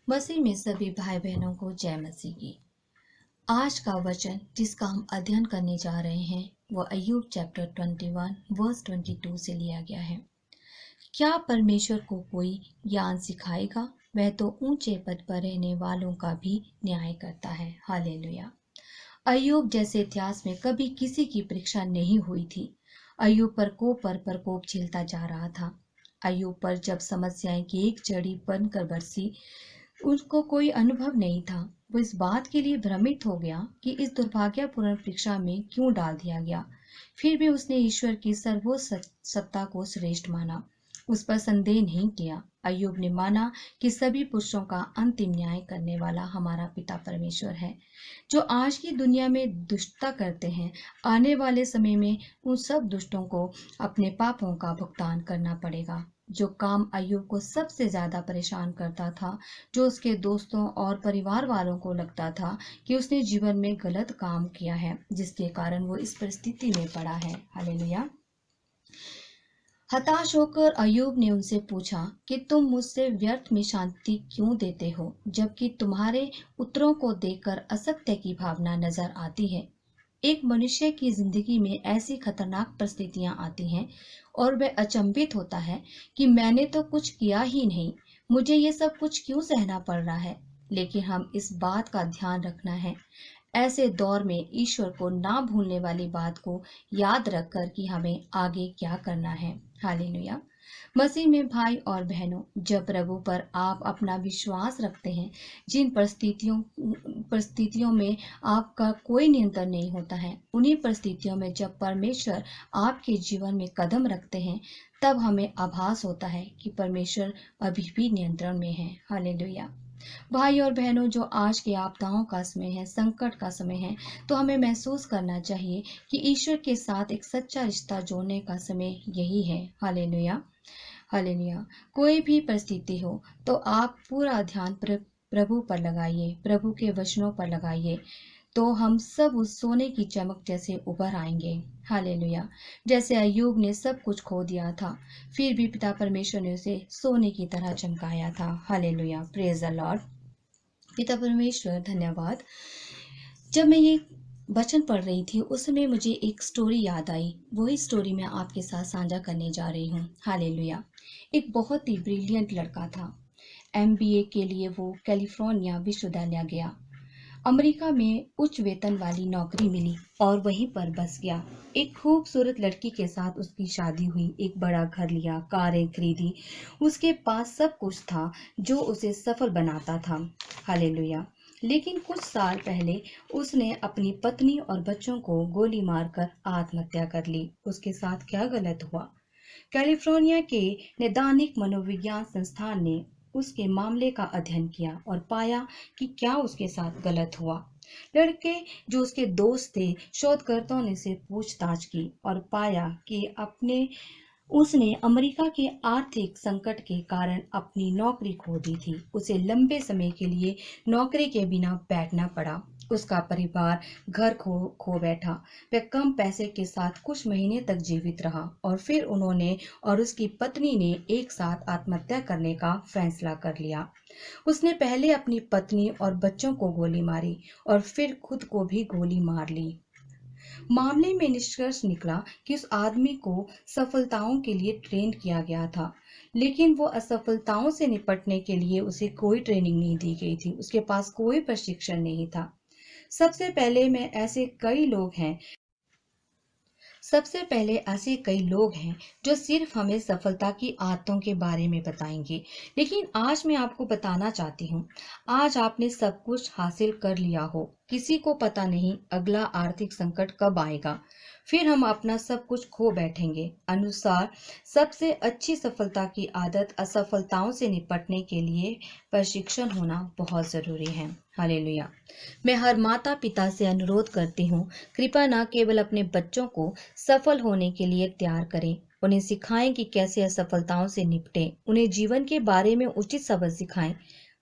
मसीह में सभी भाई बहनों को जय मसीह की। आज का वचन जिसका हम अध्ययन करने जा रहे हैं वो अय्यूब चैप्टर 21 वर्स 22 से लिया गया है। क्या परमेश्वर को कोई ज्ञान सिखाएगा? वह तो ऊंचे पद पर रहने वालों का भी न्याय करता है। हालेलुया। अय्यूब जैसे इतिहास में कभी किसी की परीक्षा नहीं हुई थी। अय्यूब प्रकोप पर प्रकोप झेलता जा रहा था। अय्यूब पर जब समस्याएं की एक जड़ी बनकर बरसी, उसको कोई अनुभव नहीं था। वो इस बात के लिए भ्रमित हो गया कि इस दुर्भाग्यपूर्ण परीक्षा में क्यों डाल दिया गया। फिर भी उसने ईश्वर की सर्वोच्च सत्ता को श्रेष्ठ माना, उस पर संदेह नहीं किया। अय्यूब ने माना कि सभी पुरुषों का अंतिम न्याय करने वाला हमारा पिता परमेश्वर है, जो आज की दुनिया में दुष्टता करते हैं। आने वाले समय में उन सब दुष्टों को अपने पापों का भुगतान करना पड़ेगा। जो काम अय्यूब को सबसे ज्यादा परेशान करता था, जो उसके दोस्तों और परिवार वालों को लगता था कि उसने जीवन में गलत काम किया है, जिसके कारण वो इस परिस्थिति में पड़ा है। हालेलुया। हताश होकर अय्यूब ने उनसे पूछा कि तुम मुझसे व्यर्थ में शांति क्यों देते हो, जबकि तुम्हारे उत्तरों को देखकर असत्य की भावना नजर आती है। एक मनुष्य की जिंदगी में ऐसी खतरनाक परिस्थितियां आती हैं और वह अचंभित होता है कि मैंने तो कुछ किया ही नहीं, मुझे ये सब कुछ क्यों सहना पड़ रहा है। लेकिन हम इस बात का ध्यान रखना है, ऐसे दौर में ईश्वर को ना भूलने वाली बात को याद रखकर कि हमें आगे क्या करना है। हालेलुया। मसीह में भाई और बहनों, जब प्रभु पर आप अपना विश्वास रखते हैं, जिन परिस्थितियों में आपका कोई नियंत्रण नहीं होता है, उन्हीं परिस्थितियों में जब परमेश्वर आपके जीवन में कदम रखते हैं, तब हमें आभास होता है कि परमेश्वर अभी भी नियंत्रण में है। हालेलुया। भाई और बहनों, जो आज की आपदाओं का समय है, संकट का समय है, तो हमें महसूस करना चाहिए कि ईश्वर के साथ एक सच्चा रिश्ता जोड़ने का समय यही है। हालेलुया। हालेलुया। कोई भी परिस्थिति हो तो आप पूरा ध्यान प्रभु पर लगाइए, प्रभु के वचनों पर लगाइए, तो हम सब उस सोने की चमक जैसे उभर आएंगे। हालेलुया। जैसे अय्यूब ने सब कुछ खो दिया था, फिर भी पिता परमेश्वर ने उसे सोने की तरह चमकाया था। हालेलुया। Praise the Lord. पिता परमेश्वर धन्यवाद। जब मैं ये वचन पढ़ रही थी उस समय मुझे एक स्टोरी याद आई। वही स्टोरी मैं आपके साथ साझा करने जा रही हूँ। हालेलुया। एक बहुत ही ब्रिलियंट लड़का था। एमबीए के लिए वो कैलिफोर्निया विश्वविद्यालय गया। अमेरिका में उच्च वेतन वाली नौकरी मिली और वहीं पर बस गया। एक खूबसूरत लड़की के साथ उसकी शादी हुई, एक बड़ा घर लिया, कारें खरीदी। उसके पास सब कुछ था जो उसे सफल बनाता था। हालेलुया। लेकिन कुछ साल पहले उसने अपनी पत्नी और बच्चों को गोली मारकर आत्महत्या कर ली। उसके साथ क्या गलत हुआ? कैलिफोर्निया के नैदानिक मनोविज्ञान संस्थान ने उसके मामले का अध्ययन किया और पाया कि क्या उसके साथ गलत हुआ। लड़के जो उसके दोस्त थे, शोधकर्ताओं ने से पूछताछ की और पाया कि उसने अमेरिका के आर्थिक संकट के कारण अपनी नौकरी खो दी थी। उसे लंबे समय के लिए नौकरी के बिना बैठना पड़ा। उसका परिवार घर खो बैठा। वह कम पैसे के साथ कुछ महीने तक जीवित रहा और फिर उन्होंने और उसकी पत्नी ने एक साथ आत्महत्या करने का फैसला कर लिया। उसने पहले अपनी पत्नी और बच्चों को गोली मारी और फिर खुद को भी गोली मार ली। मामले में निष्कर्ष निकला कि उस आदमी को सफलताओं के लिए ट्रेन किया गया था, लेकिन वो असफलताओं से निपटने के लिए उसे कोई ट्रेनिंग नहीं दी गई थी। उसके पास कोई प्रशिक्षण नहीं था। सबसे पहले में ऐसे कई लोग हैं सबसे पहले ऐसे कई लोग हैं जो सिर्फ हमें सफलता की आदतों के बारे में बताएंगे, लेकिन आज मैं आपको बताना चाहती हूँ, आज आपने सब कुछ हासिल कर लिया हो, किसी को पता नहीं अगला आर्थिक संकट कब आएगा, फिर हम अपना सब कुछ खो बैठेंगे। अनुसार सबसे अच्छी सफलता की आदत असफलताओं से निपटने के लिए प्रशिक्षण होना बहुत जरूरी है। हालेलुया। मैं हर माता पिता से अनुरोध करती हूँ, कृपया न केवल अपने बच्चों को सफल होने के लिए तैयार करें, उन्हें सिखाएं कि कैसे असफलताओं से निपटें। उन्हें जीवन के बारे में उचित सबक सिखाएं।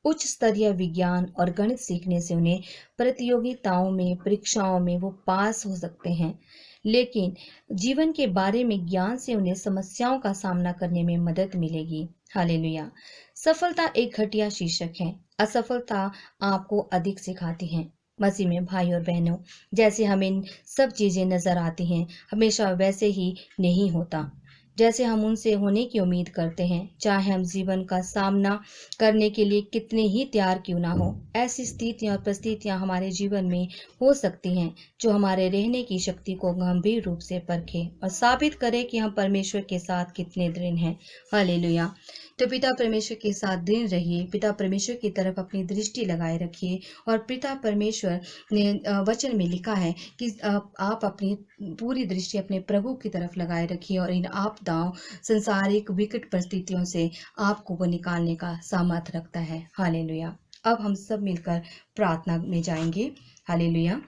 उच्च स्तरीय विज्ञान और गणित सीखने से उन्हें प्रतियोगिताओं में, परीक्षाओं में वो पास हो सकते हैं। लेकिन जीवन के बारे में ज्ञान से उन्हें समस्याओं का सामना करने में मदद मिलेगी। हालेलुया। सफलता एक घटिया शीर्षक है। असफलता आपको अधिक सिखाती है। मसीह में भाई और बहनों, जैसे हमें सब चीजें नजर आती हैं, हमेशा वैसे ही नहीं होता जैसे हम उनसे होने की उम्मीद करते हैं। चाहे हम जीवन का सामना करने के लिए कितने ही तैयार क्यों ना हो, ऐसी स्थितियां और परिस्थितियां हमारे जीवन में हो सकती हैं जो हमारे रहने की शक्ति को गंभीर रूप से परखे और साबित करे कि हम परमेश्वर के साथ कितने दृढ़ हैं। हालेलुया। तो पिता परमेश्वर के साथ दृढ़ रहिए, पिता परमेश्वर की तरफ अपनी दृष्टि लगाए रखिए। और पिता परमेश्वर ने वचन में लिखा है कि आप अपनी पूरी दृष्टि अपने प्रभु की तरफ लगाए रखिए और इन आपदाओं, संसारिक विकट परिस्थितियों से आपको वो निकालने का सामर्थ्य रखता है। हालेलुया। अब हम सब मिलकर प्रार्थना में जाएंगे। Hallelujah,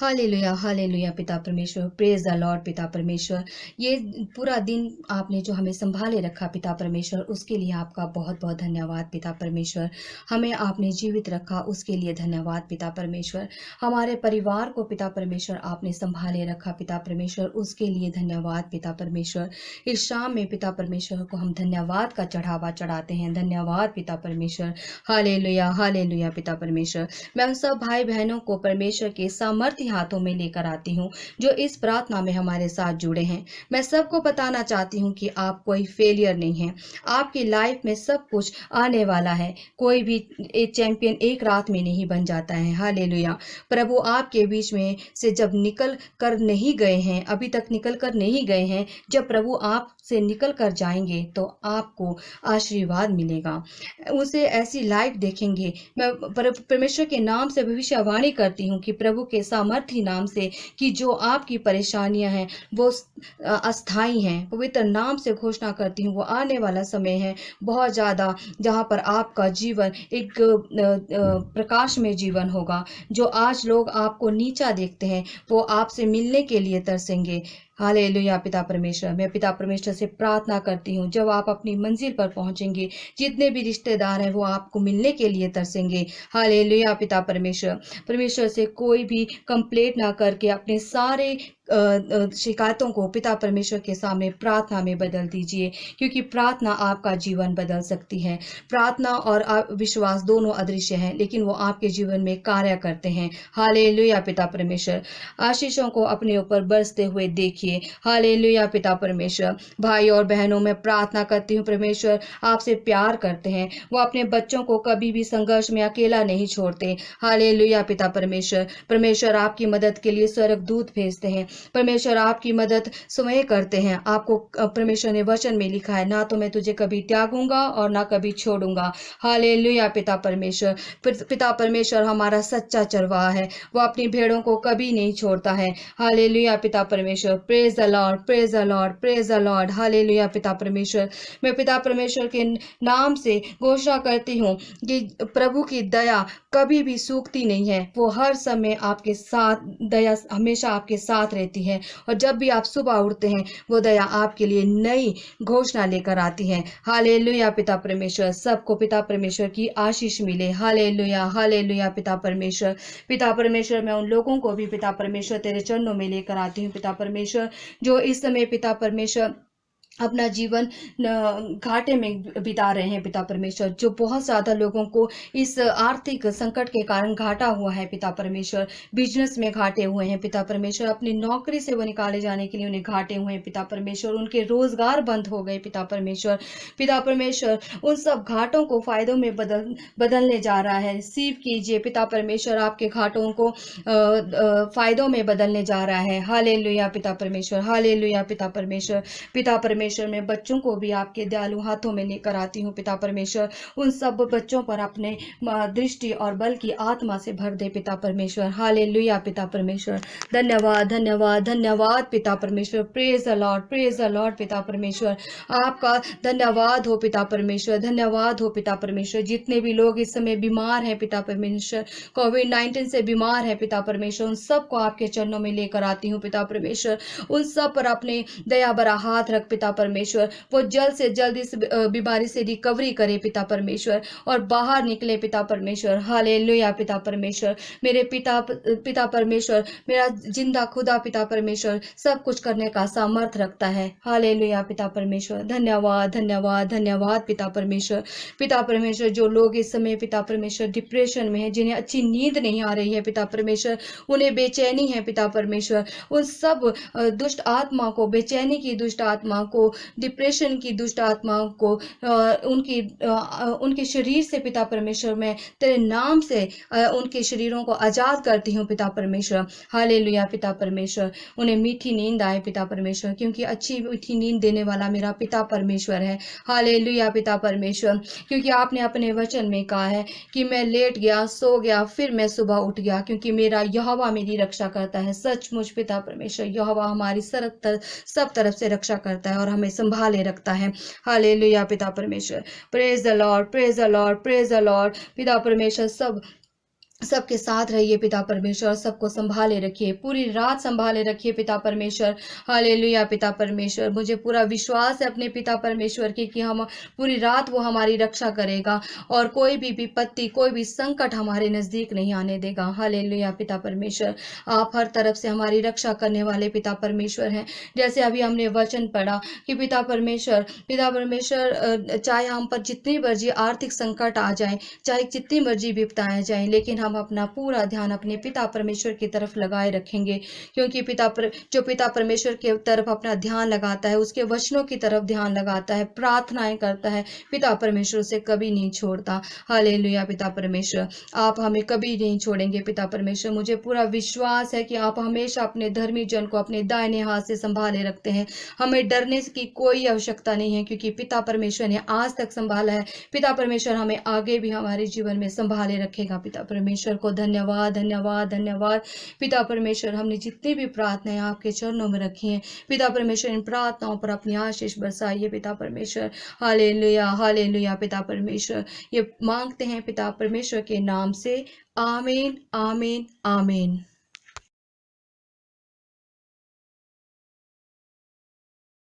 hallelujah, hallelujah. पिता परमेश्वर, प्रेज द लॉर्ड। पिता परमेश्वर, ये पूरा दिन आपने जो हमें संभाले रखा पिता परमेश्वर, उसके लिए आपका बहुत बहुत धन्यवाद पिता परमेश्वर। हमें आपने जीवित रखा, उसके लिए धन्यवाद पिता परमेश्वर। हमारे परिवार को पिता परमेश्वर आपने संभाले रखा पिता परमेश्वर, उसके लिए धन्यवाद पिता परमेश्वर। इस शाम में पिता परमेश्वर को हम धन्यवाद का चढ़ावा चढ़ाते हैं। धन्यवाद पिता परमेश्वर। हालेलुया, हालेलुया पिता परमेश्वर। मैं उन सब भाई बहनों को परमेश्वर के सामर्थ्य हाथों में लेकर आती हूँ जो इस प्रार्थना में हमारे साथ जुड़े हैं। मैं सबको बताना चाहती हूँ कि आप कोई फेलियर नहीं है। आपकी लाइफ में सब कुछ आने वाला है। कोई भी एक चैंपियन एक रात में नहीं बन जाता है। हालेलुया। प्रभु आपके बीच में से जब निकल कर नहीं गए हैं, अभी तक निकल कर नहीं गए हैं, जब प्रभु आप से निकल कर जाएंगे तो आपको आशीर्वाद मिलेगा, उसे ऐसी लाइफ देखेंगे। मैं परमेश्वर के नाम से भविष्यवाणी करती हूँ कि प्रभु के सामर्थ्य नाम से कि जो आपकी परेशानियां हैं वो अस्थाई हैं। पवित्र नाम से घोषणा करती हूँ वो आने वाला समय है बहुत ज़्यादा, जहाँ पर आपका जीवन एक प्रकाश में जीवन होगा। जो आज लोग आपको नीचा देखते हैं वो आपसे मिलने के लिए तरसेंगे। हालेलुया पिता परमेश्वर। मैं पिता परमेश्वर से प्रार्थना करती हूँ जब आप अपनी मंजिल पर पहुंचेंगे, जितने भी रिश्तेदार हैं वो आपको मिलने के लिए तरसेंगे। हालेलुया पिता परमेश्वर। परमेश्वर से कोई भी कंप्लेंट ना करके अपने सारे शिकायतों को पिता परमेश्वर के सामने प्रार्थना में बदल दीजिए, क्योंकि प्रार्थना आपका जीवन बदल सकती है। प्रार्थना और विश्वास दोनों अदृश्य हैं, लेकिन वो आपके जीवन में कार्य करते हैं। हालेलुया पिता परमेश्वर। आशीषों को अपने ऊपर बरसते हुए देखिए। हालेलुया पिता परमेश्वर। भाई और बहनों, में प्रार्थना करती हूँ परमेश्वर आपसे प्यार करते हैं, वो अपने बच्चों को कभी भी संघर्ष में अकेला नहीं छोड़ते। हालेलुया पिता परमेश्वर। परमेश्वर आपकी मदद के लिए स्वर्गदूत भेजते हैं। परमेश्वर आपकी मदद स्वयं करते हैं। आपको परमेश्वर ने वचन में लिखा है, ना तो मैं तुझे कभी त्यागूंगा और ना कभी छोड़ूंगा। हालेलुया पिता परमेश्वर। पिता परमेश्वर हमारा सच्चा चरवाहा है, वो अपनी भेड़ों को कभी नहीं छोड़ता है। हालेलुया पिता परमेश्वर। Praise the Lord, praise the Lord, praise the Lord. Hallelujah पिता परमेश्वर। मैं पिता परमेश्वर के नाम से घोषणा करती हूँ कि प्रभु की दया कभी भी सूखती नहीं है। वो हर समय आपके साथ, दया हमेशा आपके साथ रहती है, और जब भी आप सुबह उठते हैं वो दया आपके लिए नई घोषणा लेकर आती है। हालेलुया पिता परमेश्वर। सबको पिता परमेश्वर की आशीष मिले। हालेलुया, हालेलुया पिता परमेश्वर। पिता परमेश्वर, मैं उन लोगों को भी पिता परमेश्वर तेरे चरणों में लेकर आती हूँ पिता परमेश्वर, जो इस समय पिता परमेश्वर अपना जीवन घाटे में बिता रहे हैं पिता परमेश्वर। जो बहुत ज़्यादा लोगों को इस आर्थिक संकट के कारण घाटा हुआ है पिता परमेश्वर। बिजनेस में घाटे हुए हैं पिता परमेश्वर, अपनी नौकरी से वो निकाले जाने के लिए उन्हें घाटे हुए हैं पिता परमेश्वर। उनके रोजगार बंद हो गए पिता परमेश्वर। पिता परमेश्वर, उन सब घाटों को फायदों में बदलने जा रहा है। रिसीव कीजिए पिता परमेश्वर, आपके घाटों को फायदों में बदलने जा रहा है। हालेलुया पिता परमेश्वर। हालेलुया पिता परमेश्वर। पिता परमेश्वर, मैं बच्चों को भी आपके दयालु हाथों में लेकर आती हूँ पिता परमेश्वर। उन सब बच्चों पर अपने दृष्टि और बल की आत्मा से भर दे पिता परमेश्वर। हालेलुया पिता परमेश्वर। धन्यवाद, धन्यवाद, धन्यवाद पिता परमेश्वर। Praise the Lord, praise the Lord पिता परमेश्वर। आपका धन्यवाद हो पिता परमेश्वर, धन्यवाद हो पिता परमेश्वर। जितने भी लोग इस समय बीमार हैं पिता परमेश्वर, कोविड-19 से बीमार है पिता परमेश्वर, उन सबको आपके चरणों में लेकर आती हूँ पिता परमेश्वर। उन सब पर अपने दया भरा हाथ रख पिता परमेश्वर, वो जल्द से जल्द इस बीमारी से रिकवरी करे पिता परमेश्वर, और बाहर निकले पिता परमेश्वर। हालेलुया पिता परमेश्वर। मेरे पिता परमेश्वर, मेरा जिंदा खुदा पिता परमेश्वर सब कुछ करने का सामर्थ रखता है। हालेलुया पिता परमेश्वर। धन्यवाद धन्यवाद धन्यवाद पिता परमेश्वर। पिता परमेश्वर, जो लोग इस समय पिता परमेश्वर डिप्रेशन में है, जिन्हें अच्छी नींद नहीं आ रही है पिता परमेश्वर, उन्हें बेचैनी है पिता परमेश्वर, उन सब दुष्ट आत्मा को, बेचैनी की दुष्ट आत्मा को, डिप्रेशन की दुष्ट आत्मा को, उनके शरीर से पिता परमेश्वर मैं तेरे नाम से उनके शरीरों को आजाद करती हूँ पिता परमेश्वर। हालेलुया पिता परमेश्वर। उन्हें मीठी नींद आए पिता परमेश्वर, क्योंकि अच्छी मीठी नींद देने वाला मेरा पिता परमेश्वर है। हालेलुया पिता परमेश्वर। क्योंकि आपने अपने वचन में कहा है कि मैं लेट गया, सो गया, फिर मैं सुबह उठ गया, क्योंकि मेरा यहोवा मेरी रक्षा करता है। सचमुच पिता परमेश्वर, यहोवा हमारी सब तरफ से रक्षा करता है और हमें संभाले रखता है। हालेलुया पिता परमेश्वर। Praise the Lord, praise the Lord, praise the Lord. पिता परमेश्वर सबके साथ रहिए पिता परमेश्वर, सबको संभाले रखिए, पूरी रात संभाले रखिए पिता परमेश्वर। हालेलुया पिता परमेश्वर। मुझे पूरा विश्वास है अपने पिता परमेश्वर की कि हम पूरी रात वो हमारी रक्षा करेगा और कोई भी विपत्ति, कोई भी संकट हमारे नजदीक नहीं आने देगा। हालेलुया पिता परमेश्वर। आप हर तरफ से हमारी रक्षा करने वाले पिता परमेश्वर हैं। जैसे अभी हमने वचन पढ़ा कि पिता परमेश्वर, चाहे हम पर जितनी मर्जी आर्थिक संकट आ जाए, चाहे जितनी मर्जी विपदाएं जाए, लेकिन हम अपना पूरा ध्यान अपने पिता परमेश्वर की तरफ लगाए रखेंगे, क्योंकि जो पिता परमेश्वर की तरफ अपना ध्यान लगाता है, उसके वचनों की तरफ ध्यान लगाता है, प्रार्थनाएं करता है, पिता परमेश्वर उसे कभी नहीं छोड़ता। हालेलुया पिता परमेश्वर। आप हमें कभी नहीं छोड़ेंगे पिता परमेश्वर। मुझे पूरा विश्वास है कि आप हमेशा अपने धर्मी जन को अपने दाहिने हाथ से संभाले रखते हैं। हमें डरने की कोई आवश्यकता नहीं है, क्योंकि पिता परमेश्वर ने आज तक संभाला है। पिता परमेश्वर हमें आगे भी हमारे जीवन में संभाले रखेगा। पिता परमेश्वर को धन्यवाद धन्यवाद धन्यवाद। पिता परमेश्वर, हमने जितनी भी प्रार्थनाएं आपके चरणों में रखी हैं, पिता परमेश्वर इन प्रार्थनाओं पर अपनी आशीष बरसाइए पिता परमेश्वर। हालेलुया हालेलुया पिता परमेश्वर। ये मांगते हैं पिता परमेश्वर के नाम से। आमीन आमीन आमीन।